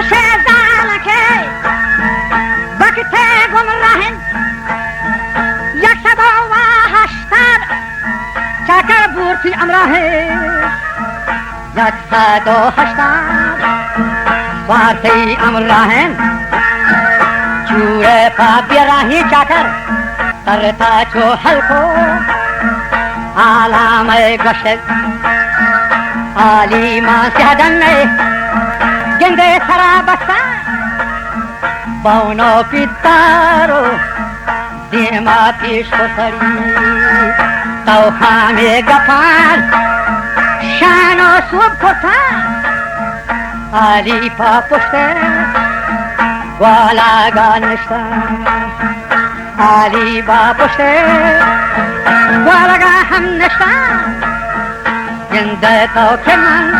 شیطان که وقت گمراهن یکصد و هشتاد چاکر بورتی امراهه یکصد و هشتاد بورتی امراهن چوره پا بیراهی چاکر ترتا چو حلقو علامه گشت علی ما سهدن گنده سرا بستا باونو پیتارو دیما پیش خسری تو خامه گفان شانو سوب کتا علی پا پشته والا گانشتا علی با پشته والا گا هم نشتا گنده تو که من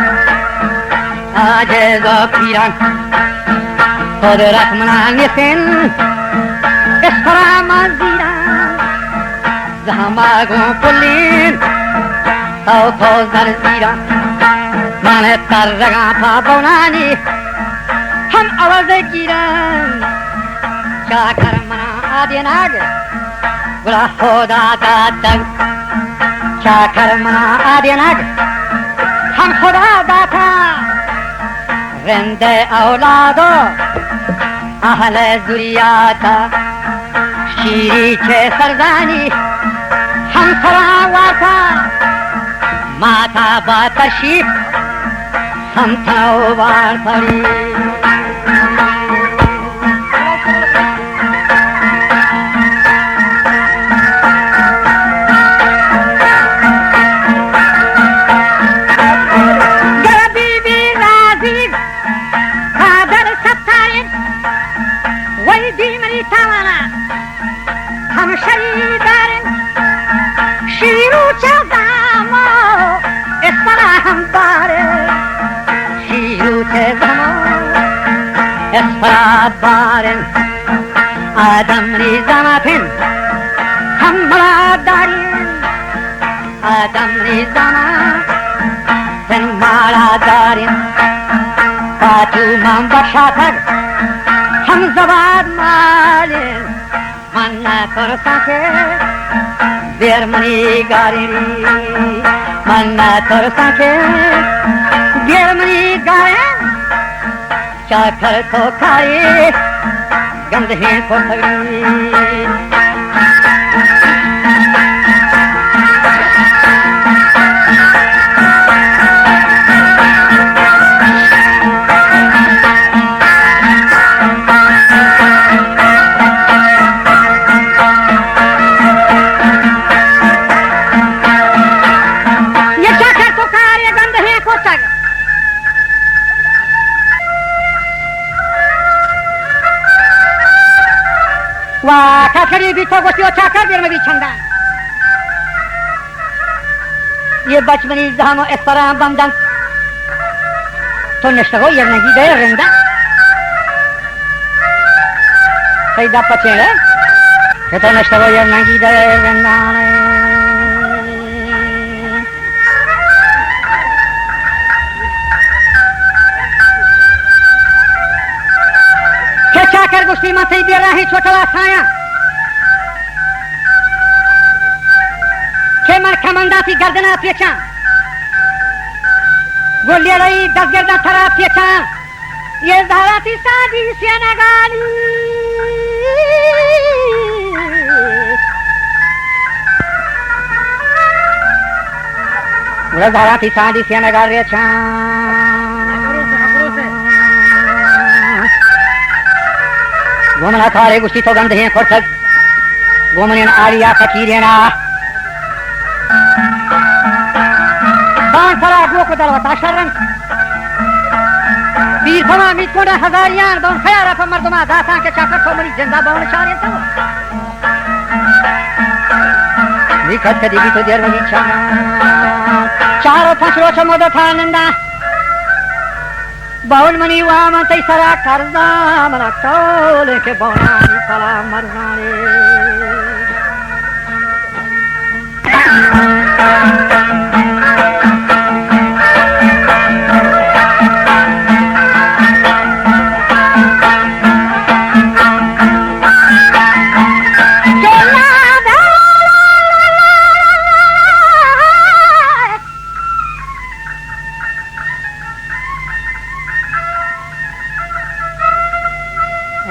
عاجز و پیران قدرت منان نیستن اسفرام زیران زهماگون پلین تو کوزر زیران من ترگا پا بونانی هم آواز گیران چاکر منا آدیناگ گلا خدا دادن چاکر منا آدیناگ هم خدا داتا رند اولادو اهل ذریاتا شیری چه سرزانی هم سراواتا ماتا با تشیف هم تاوبار پری اسفراد بارن آدم ریزم پن هم مراد دارین آدم ریزم پن مراد دارین پاتو من بخشاتر هم زباد مالین من نترسا که دیر منی گارینی من نترسا که دیر منی گارین چاکر تو کاری گمدهی کو سگری ये चाकर तो कार्य गंदही को सग वा काकड़ी भी तो गोटी अच्छा कर देर में भी छंदा ये बचपनी जहां इस तरह बंदन तो नष्टगो ये नहीं दे रंदा सैदा पचेले ये तो नष्टगो ये नहीं दे रंदा चाकर गुस्ती में सही दे रही छोटला साया छे मर खमंदा थी गर्दना पेचा गोलिया रही 10 गर्दन थरा पेचा ये धारा थी साजी से नगाली वो धारा थी साजी से नगाल रे छा गोमना थारे गुस्ती तो गंध है खोटक गोमन आलिया फकीरेना बाण सरा गो को दलवता शरण पीर भवा मिटकोड़ा हजारियां दोन खयारा पर मर्दमा दासा के चाकर तो मरी जिंदा बाण चारे तो निकट के दिगी तो देर वही छना चारों फसलो चमोद था नंदा बाउल मनी वाम तई सरा करदा मना टोले के बोनानी फला मरनारे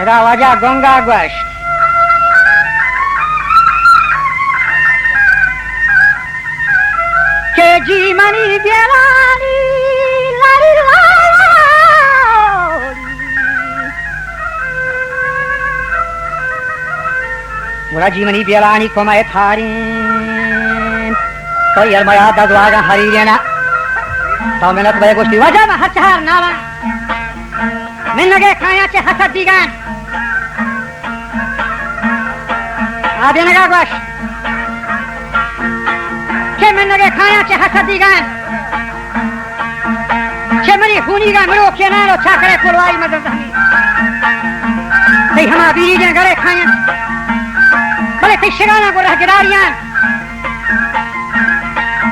रावाजा गंगा गोश्त के जी मनी बेलानी लारी मुरा जी मनी बेलानी को मैं थारी तो यार मैं आता द्वारा हरी लेना तो मैंने तो गोष्ठी वजह में हचहार नाला मैं लगे खाया चे हसद दीगान आधे नगा गोश चे मैं लगे खाया चे हसद दीगान चे मरी खूनी का मरो के ना रो चाकरे कुलवाई मदद हमें ते हमा बीरी जे गरे खाया भले ते शिराना को रह गिरारियां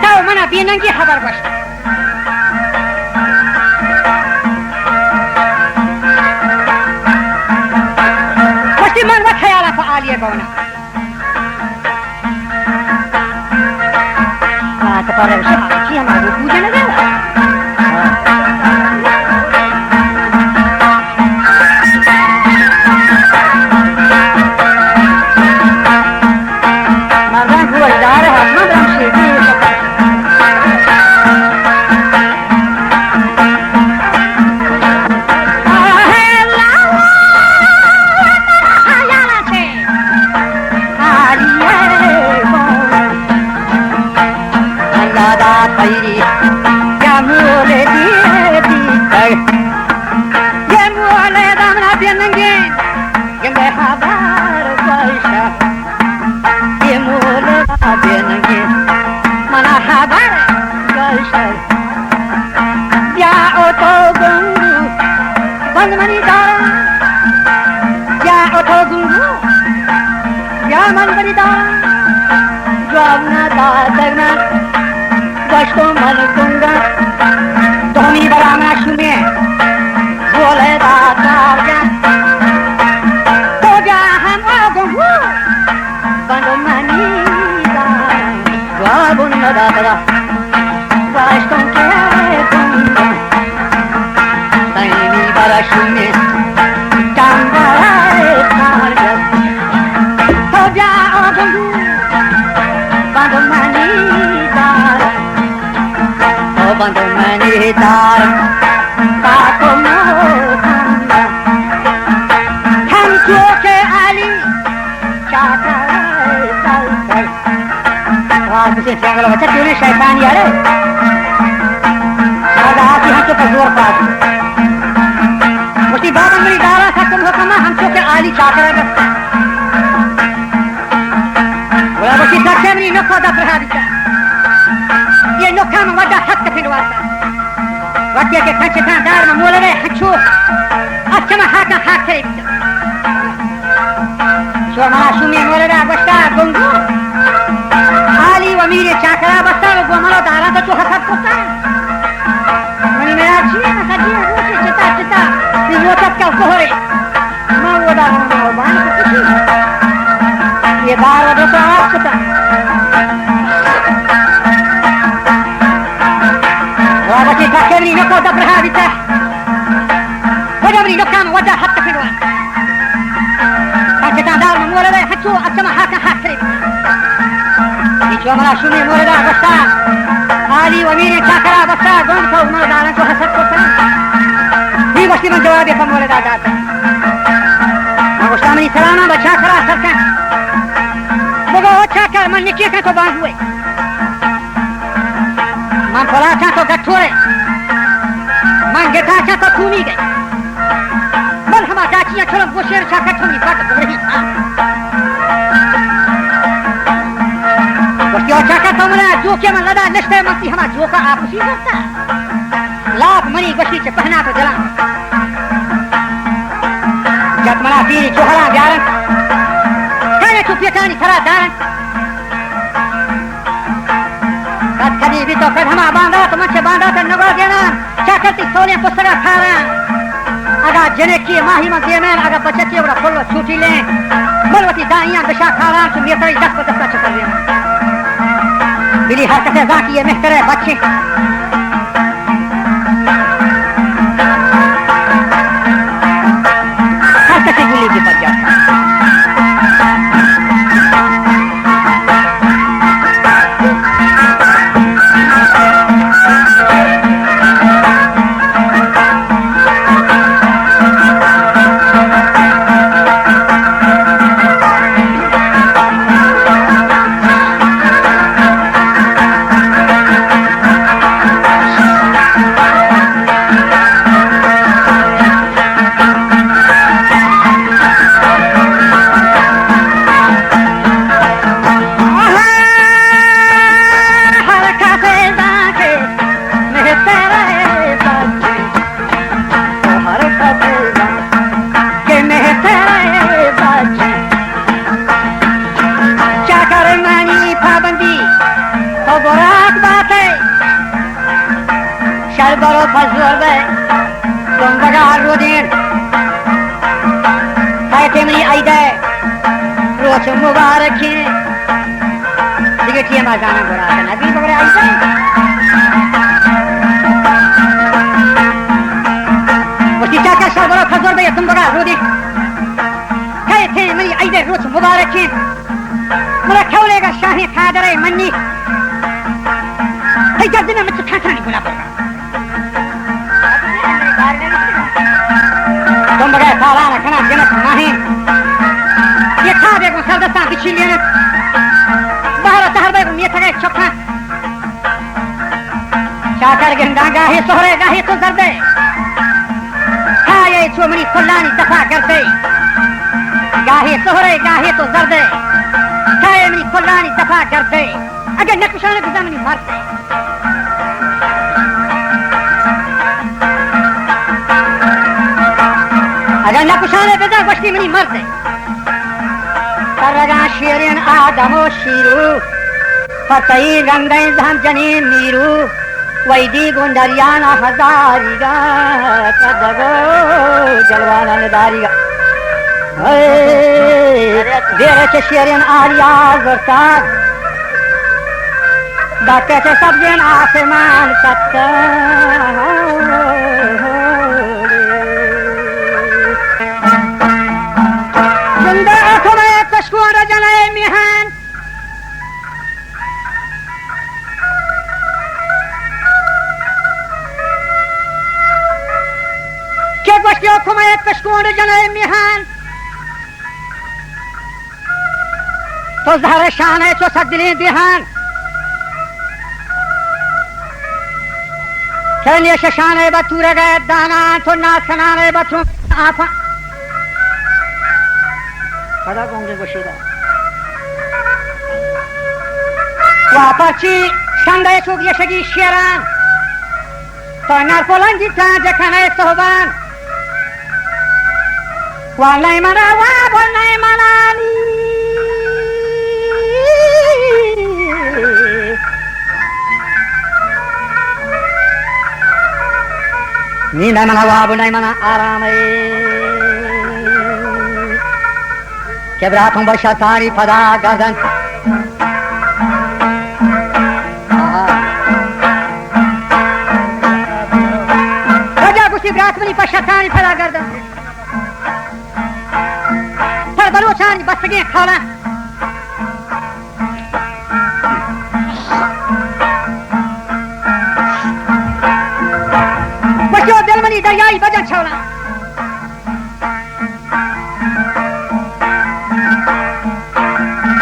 ताऊ मना बीनन की खबर गोश मन वक्त ख्याल आपको आलिया गौना तो पर उसे आची हमारे पूजा न देगा मर्दान को जा रहा है मर्दान से भी बच्चा तूने शैतान यार आती हम तो जोर पास मुझे बाबा मेरी डाला था तुम हुक्मा हम तो के आली चाकर बस्ता बोला बच्ची तक मेरी नखो दा रहा दिया ये नखा में वदा हक फिरवाता वक्या के खच था दार में मोले रे हचो अच्छा में हाथ थे शो मां सुमी मोले रे बस्ता गुंगू मीरे चाकरा बस्ता वो हमारा दारा तो हसद करता है मनी मेरा जी ना सजी है वो चिता चिता ये वो तक क्या कोहरे मां वो दारा ना बान कुछ ये दारा तो आप चिता वो बच्चे काकेरी न को दब रहा बिता वो जब नी लोकाम वदा हत्ता फिरवा चिता दार में मोरे हचो अच्छा में हाथ थे जो हमारा सुनी मोरेदा बस्ता आली वमीरे चाकरा बस्ता गंद को हमारा दाना को हसद करता है ये बस्ती में जवाब है मोरेदा दाता अब सामने सलाना बचा करा सकता बगो अच्छा कर मन नीचे का तो बांध हुए मन फला था तो गठोरे मन गेटा था तो खूनी गई मन हमारा चाचियां छोड़ वो शेर चाका छोड़ी काट रही क्यों चाका तुमने जो क्या मन लड़ा निश्चय मस्ती हमारा जो का आप उसी करता लाभ मनी बस्ती से पहना तो जला जब मना पीरी चोहरा ब्यारन कहने चुपिया कहनी खरा दारन कद कदी भी तो कद हमारा बांधा तो मच्छे बांधा तो नगो देना चाकती सोने पुस्तका खा रहा अगर जने की माही में दे में अगर बचती है फुल छूटी ले मलवती दाइयां बिशा खा रहा तो ये तरी 10 चक्कर लेना बिली हरकतें जाकी ये मेहतरे बच्चे हरकतें गुली برو فزورده دنبگا رودین خیلی منی ایده روچ مبارکی دیگه چیه مزانم براته نبی بگره ایده وشتی چاکر شا برو فزورده دنبگا رودین خیلی منی ایده روچ مبارکی مرا کولیگا شاهی قادره منی هی جردنه مچو تانسانی گنا برگا دنبگا سالانا کنا جنس ماهین یه تا بیگون سردستان بچیلینت بهارا سهر بیگون یه تگه چکن شاکر گندان گاهی سهره گاهی تو زرده کایه چو منی کلانی دفع کرده گاهی سهره گاهی تو زرده کایه منی کلانی دفع کرده اگر نکشانه بزن منی مرده اگر نکشانه بزن گوشتی منی مرده سرگان شیرین آدم و شیرو فتایی رنگین زهم جنین میرو ویدی گندریانا هزاریگا تدگو جلوانا نداریگا دیره چه شیرین آریا زرساد باکه چه سبزین آسمان ستا زنده اکمه کشکون رجنه میهن که گوشتی اکمه کشکون رجنه میهن تو زهر شانه چو سدلین دیهن کلیه ششانه با تورگه دانان تو ناسنانه با تو آفا خدا گونگه گوشیده و پرچی شنده چوب یشگی شیران تا نرپولنجی تا جکنه صحبان و نیمنا و نیمنانی نی نیمنا و نیمنا آرامه که براتون با شطانی پدا گردن رجا گوشتی برات منی با شطانی پدا گردن پر بلوچانی بستگی خولا بشو دل منی دریایی بجن چولا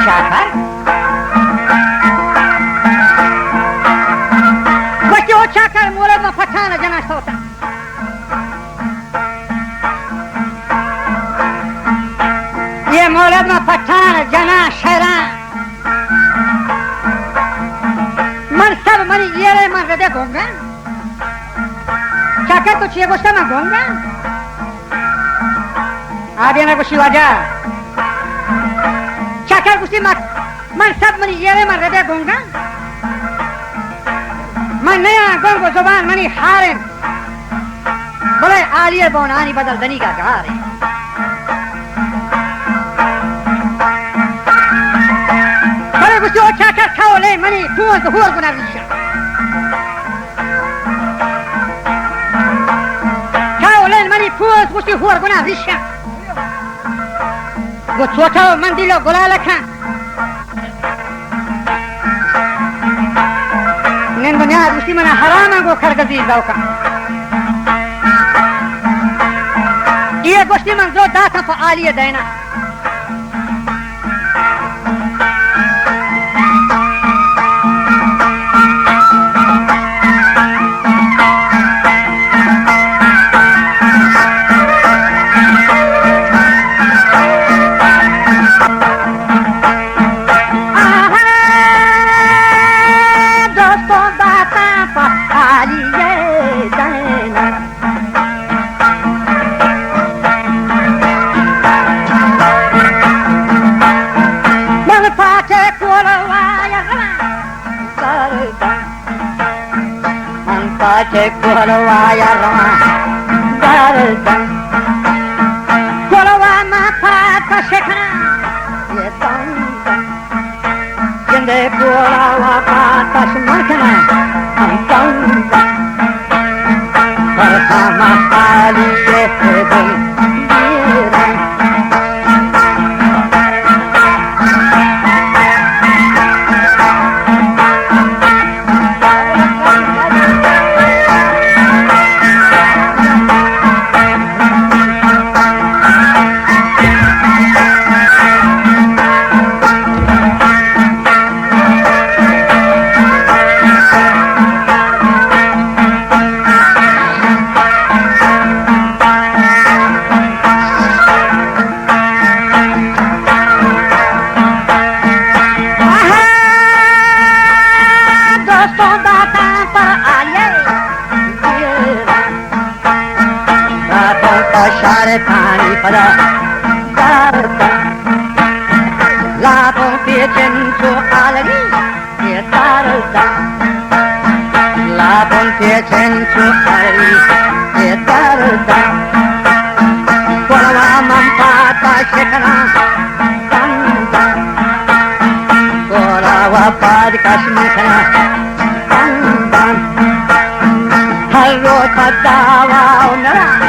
شاکر گوشتی او شاکر مولد ما پتانه جناش ہوتا یہ مولد ما پتانه جناش شیران من سب منی یره من رده گونگن شاکر تو چیه گوشتا من گونگن آبیانه گوشی واجه شاکر گوشتی من سب منی یره من رده گونگن من نیا گونگ و زبان منی حارم بله آلیه بونانی بدل دنی کا گاره بله گوشتی او شاکر کھاوله منی پون ظهور گنا ریشا کھاوله منی پون گوشتی هور گنا ریشا گوچوتا من دیلو گلاله کن نن دنیا گوشتی من حرامه گو کرگزی زوکا یہ گوشتی من زو داتا پا آلیه دینا पाचे कोलवाया रमा दर्दन कोलवा माथा कशखना ये तन जिंदे कोलवा पाता समखना हम तन पर हम आली ये दिल पानी पड़ा लाभों पे चंचो आलगी ये तारदा लाभों पे चंचो आलगी ये तारदा कोलवा मंपाता शेखना तंदा कोलवा पाद कश्मीखना तंदा हर रोज पदावा उनरा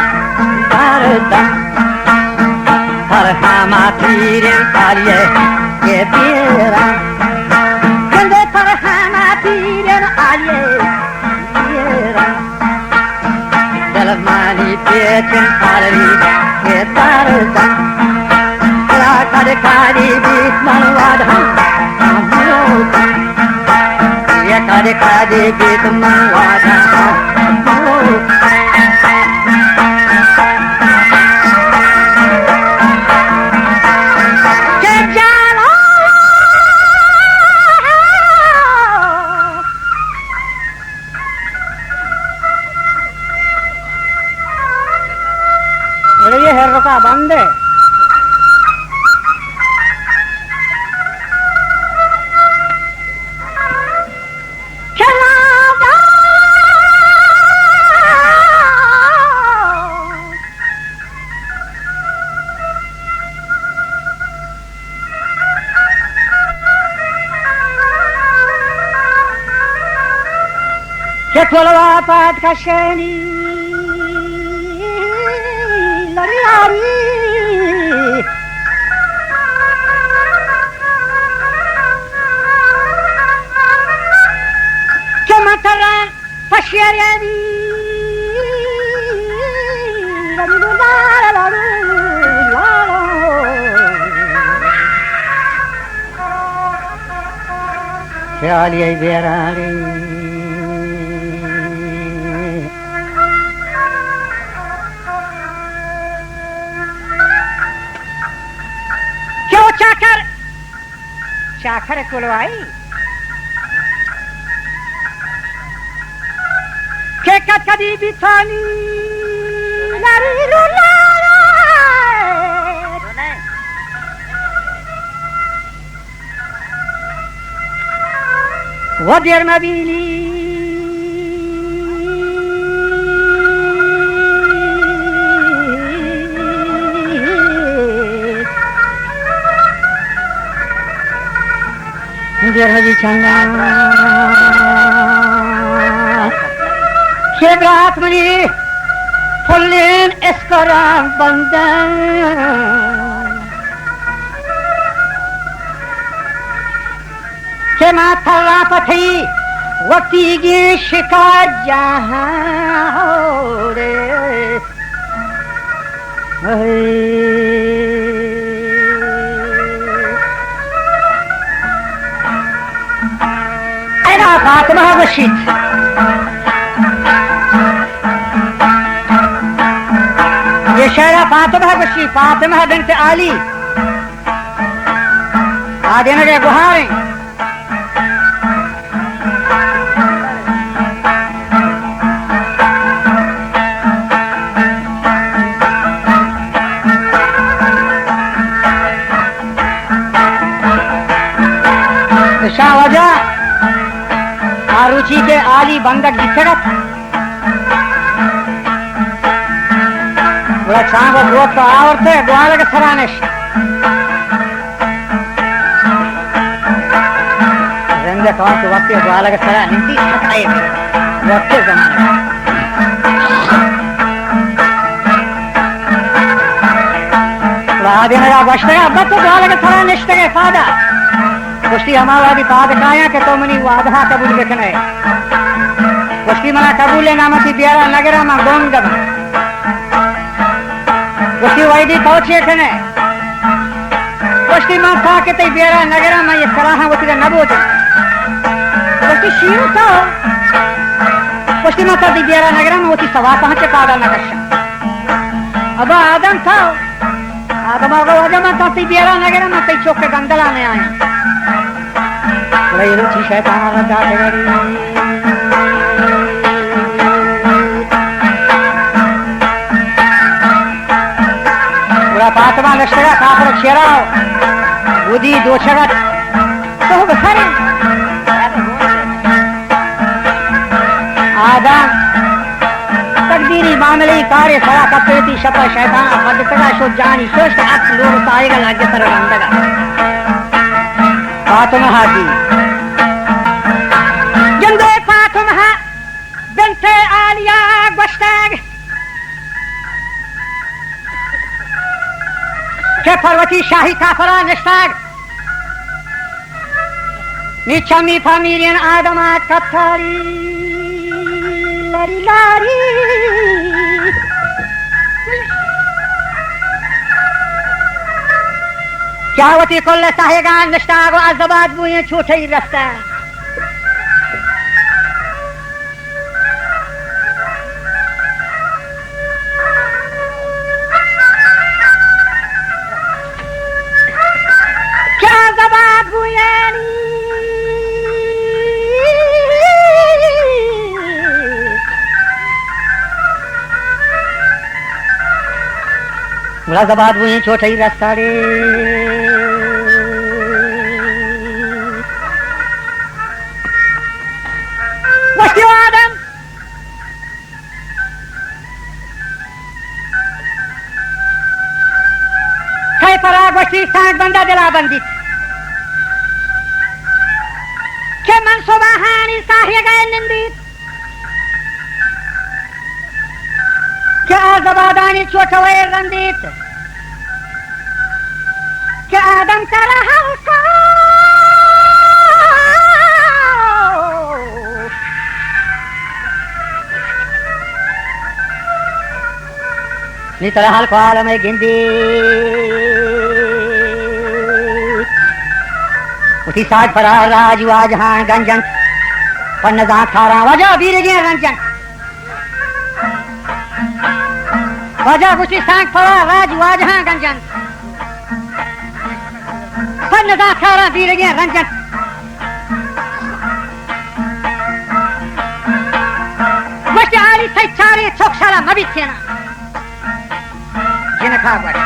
पर हम पीरे आलिए ये पीरा कंधे पर हम पीरे आलिए पीरा दलमानी पेचन आली ये तारदा कला कारी बीच मनवादा ये कारी बीच मनवादा का बंद है कोलवा पात का शनी लरियारी चमतरा पश्यरी ख्याली बेरारी चाकर कुलवाई के कदी बिथानी नारी लुला वदेर मबीली हजी चंदा शेबरात मनी फुल्लेन एस्करा बंदन के माथा पथई वक्ती गे शिकार जहां रे फातिमा बशीत ये शायरा फातिमा बशी फातिमा बिन्त आली आदि नगे गुहारें शाह वजह आरुचि के आली बंदक जिसरत Sangue vuoto aorte, uguale che sarà Rende conto waktu uguale che sarà ninti sakai waktu zamane Radina başta battu uguale che sarà nishtege fada Kushti hamawadi padkaya ke tomani wadha kabul bekhne Kushti mana kabul namati biara nagara ma gongama Kushti waidi kauche kene Kushti man tha ke tai biara nagara ma ye salaha wati da nabote Kushti shiru tha Kushti man tha tai biara nagara ma wati sawa pahache pada nakasha Aba adam tha Adam aga waja man tha tai biara nagara ma tai chok ke gandala me aaya Lai ruchi shaitan raja tegari Patma Lashkara Kafar Shirao Budi Dochagat So Basari Adam Takdiri Mamali Kare Sara Kapeti Shapa Shaitan Madhitaga Shojani Shoshta Ak Lur Saiga Lajatara Randaga Patma Hadi Jande Patma Bente Alia Gwashtag Che parvati shahi kafara nishtag Nichami familien adama kattari Lari lari Kyavati kulle sahigan nishtag Azabad buye chute rasta Murazabad buye chotai rastare What's your Adam? Kai parag wasti sang banda dela bandit Ke man sobahani sahya gaye nindit Ke azabadani chotawai randit Ke Adam kara halka Ni tara halko alamai gindi Uti saaj para raj wajhan ganjan Pannazan khara wajah birge ranjan Wajah uti saaj para raj wajhan ganjan Pannazan khara birge ranjan Wajah ali sai chare chokshala mabithena Jina khagwat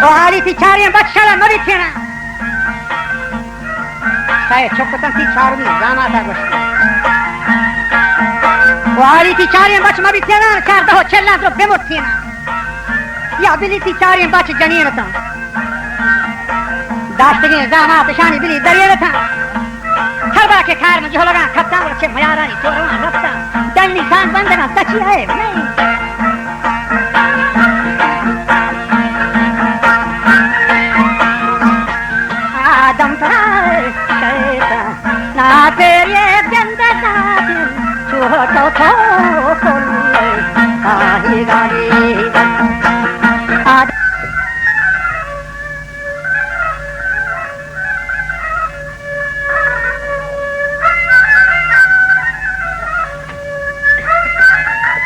Ohari ti chari bakshala mabithena Sai chokatan ti charmi zamata goshti Ohari ti chari bach mabithena karda ho chella to bemothena Ya bili ti chari bach janiyata Dastige zamata shani bili dariyata Harba ke khar mein jholaga khatta che mayarani torwa rafta danni san bandana tachi hai nahi Adam tarai shaita na tere bende satin choto to kolle ahi gari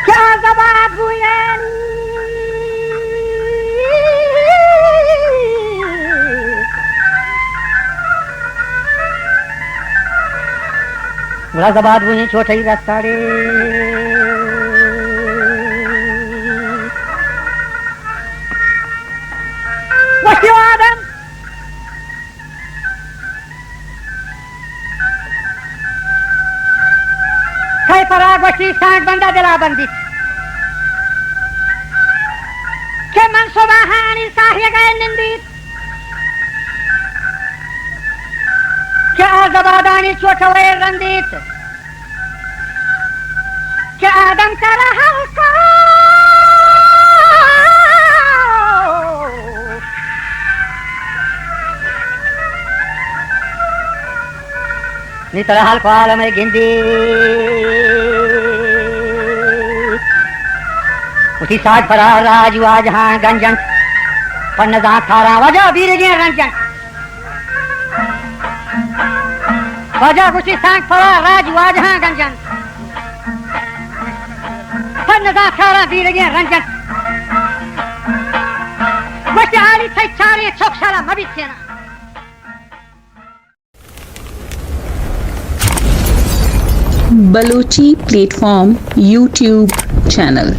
kya zabab huyani Murazabad buye chotai rastare What's your Adam? वची सांग बंदा दिला बंदी के मनसुबा हानी साहिया गए निंदी के आजबादानी चोटवे रंदीत के आदम करा हल्का नितर हल्को आलम गिंदी उसी साज फरा राजू आज हाँ गंजन पन्नदा थारा वजह वीर गे रंजन वजह उसी सांग फरा राजू आज हाँ गंजन पन्नदा थारा वीर गे रंजन वजह आली थे चारे चौकशाला मबित्यना बलोची प्लेटफॉर्म यूट्यूब चैनल।